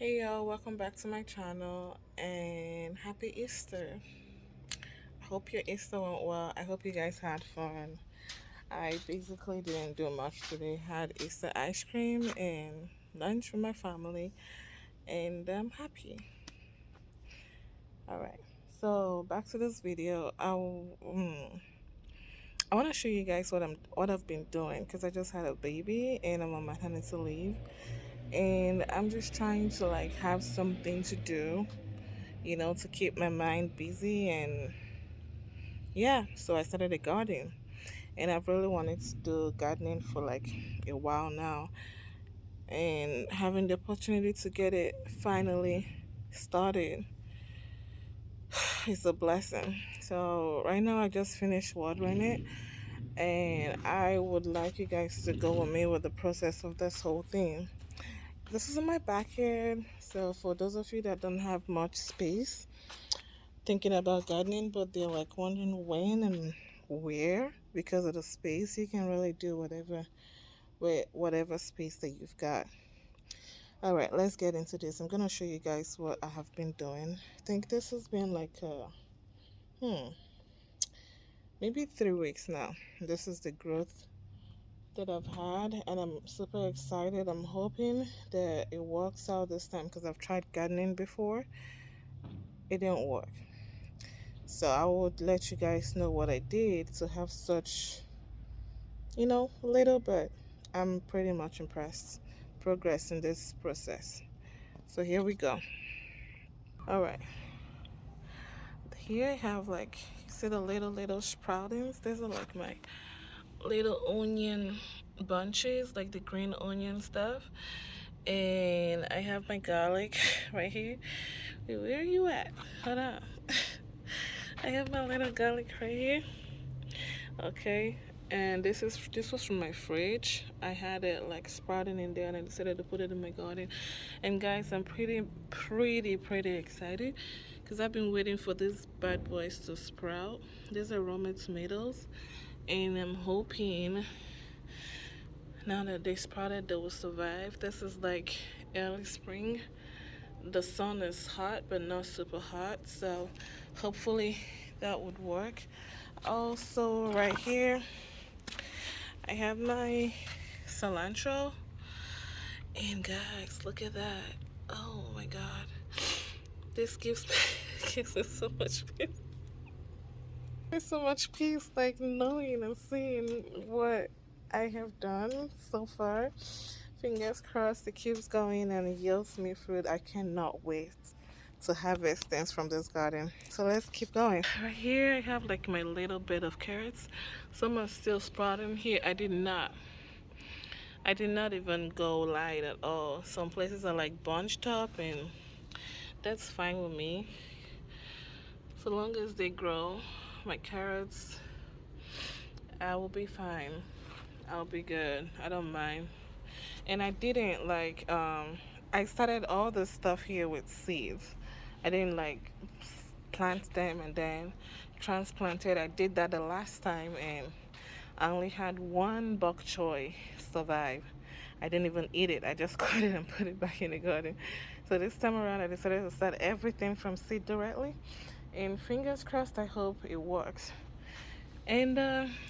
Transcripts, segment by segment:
Hey y'all, welcome back to my channel and happy Easter. I hope your Easter went well. I hope you guys had fun. I basically didn't do much today. Had Easter ice cream and lunch with my family, and I'm happy. Alright, so back to this video. I want to show you guys what I've been doing because I just had a baby and I'm on maternity leave, and I'm just trying to like have something to do, to keep my mind busy. And yeah, so I started a garden, and I've really wanted to do gardening for like a while now, and having the opportunity to get it finally started is a blessing. So right now I just finished watering it, and I would like you guys to go with me with the process of this whole thing. This is in my backyard, so for those of you that don't have much space thinking about gardening, but they're like wondering when and where, because of the space, you can really do whatever with whatever space that you've got. All right, let's get into this. I'm gonna show you guys what I have been doing. I think this has been like maybe 3 weeks now. This is the growth that I've had, and I'm super excited. I'm hoping that it works out this time because I've tried gardening before. It didn't work. So I would let you guys know what I did to have such, little, but I'm pretty much impressed progress in this process. So here we go. All right. Here I have like, see the little sproutings? These are like my little onion bunches, like the green onion stuff. And I have my garlic right here. Wait, where are you at? Hold on. I have my little garlic right here. Okay, and this was from my fridge. I had it like sprouting in there, and I decided to put it in my garden. And guys, I'm pretty excited because I've been waiting for these bad boys to sprout. These are Roma tomatoes, and I'm hoping now that they sprouted they will survive. This is like early spring. The sun is hot but not super hot, so hopefully that would work. Also right here I have my cilantro, and guys, look at that. Oh my god, this gives me gives me so much peace. There's so much peace, like knowing and seeing what I have done so far. Fingers crossed it keeps going and it yields me fruit. I cannot wait to harvest things from this garden. So let's keep going. Right here I have like my little bit of carrots. Some are still sprouting here. I did not even go light at all. Some places are like bunched up, and that's fine with me. So long as they grow, my carrots, I will be fine. I'll be good. I don't mind. And I didn't I started all this stuff here with seeds. I didn't like plant them and then transplant it. I did that the last time, and I only had one bok choy survive. I didn't even eat it. I just cut it and put it back in the garden. So this time around, I decided to start everything from seed directly. And fingers crossed, I hope it works. And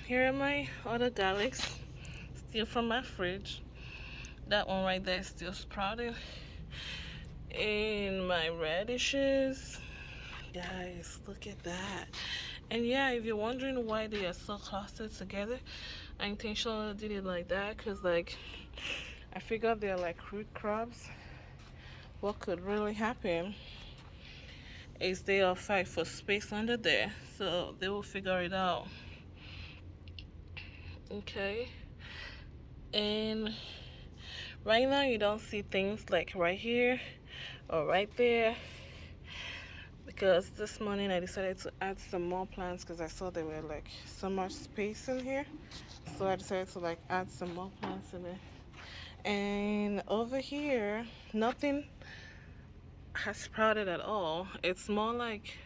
here are my other garlics, still from my fridge. That one right there is still sprouting. And my radishes. Guys, look at that. And yeah, if you're wondering why they are so clustered together, I intentionally did it like that because like I figured they're like root crops. What could really happen is they'll fight for space under there, so they will figure it out. Okay, and right now you don't see things like right here or right there, because this morning I decided to add some more plants because I saw there were like so much space in here, so I decided to like add some more plants in it. And over here nothing has sprouted at all. It's more like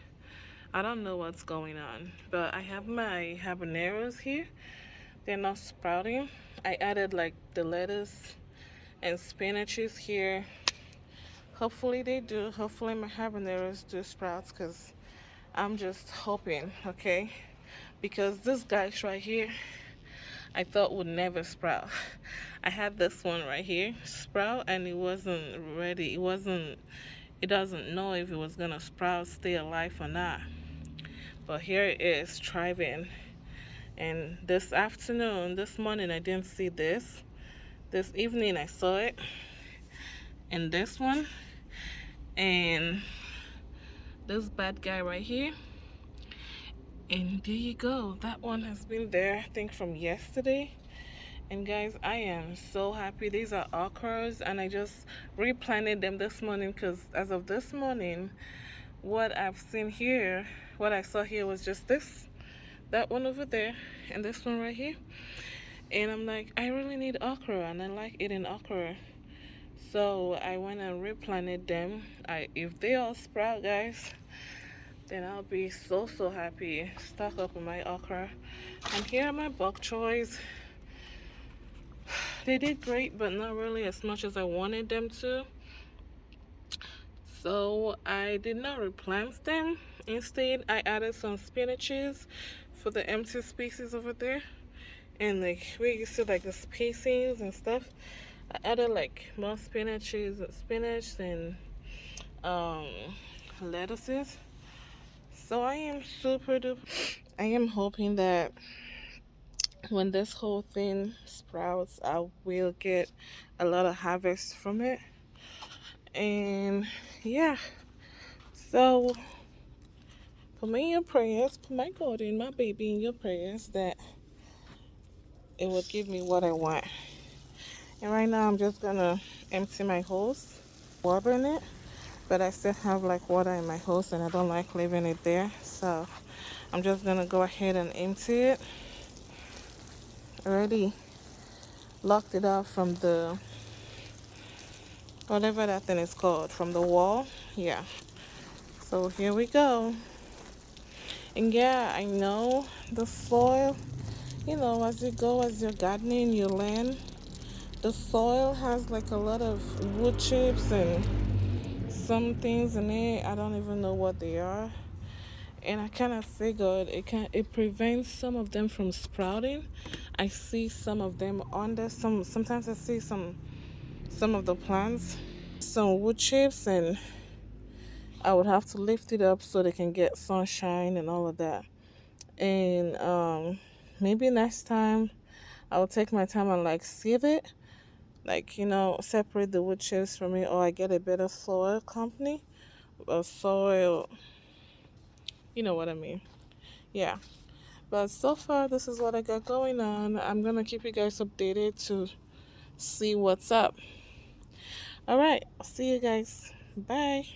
I don't know what's going on, but I have my habaneros here. They're not sprouting. I added like the lettuce and spinaches here Hopefully they do. Hopefully my habaneros do sprouts, because I'm just hoping, okay? Because this guy's right here, I thought would never sprout. I had this one right here sprout, and it wasn't ready. It doesn't know if it was gonna sprout, stay alive or not. But here it is, thriving. And this morning, I didn't see this. This evening, I saw it. And this one. And this bad guy right here. And there you go. That one has been there, I think, from yesterday. And guys, I am so happy. These are okras, and I just replanted them this morning, because as of this morning, what I've seen here, what I saw here was just this, that one over there, and this one right here. And I'm like, I really need okra, and I like eating okra. So I went and replanted them. If they all sprout, guys, then I'll be so happy. Stock up on my okra. And here are my bok choys. They did great, but not really as much as I wanted them to. So I did not replant them. Instead, I added some spinaches for the empty spaces over there. And like where you see like the spacings and stuff, I added like more spinach and um, lettuces. So I am super duper. I am hoping that when this whole thing sprouts, I will get a lot of harvest from it. And yeah, so put me in your prayers, put my garden, my baby in your prayers, that it will give me what I want. And right now, I'm just gonna empty my hose, water in it, but I still have like water in my hose, and I don't like leaving it there. So I'm just gonna go ahead and empty it. Already locked it off from the whatever that thing is called, from the wall. Yeah. So here we go. And yeah, I know the soil, as you go, as you're gardening, you learn. The soil has like a lot of wood chips and some things in it. I don't even know what they are. And I kind of figured it prevents some of them from sprouting. I see some of them on there. Sometimes I see some of the plants, some wood chips, and I would have to lift it up so they can get sunshine and all of that. And maybe next time I'll take my time and like sieve it, like separate the wood chips from it, or I get a better soil company, or soil, you know what I mean. Yeah. But so far, this is what I got going on. I'm gonna keep you guys updated to see what's up. All right, see you guys. Bye.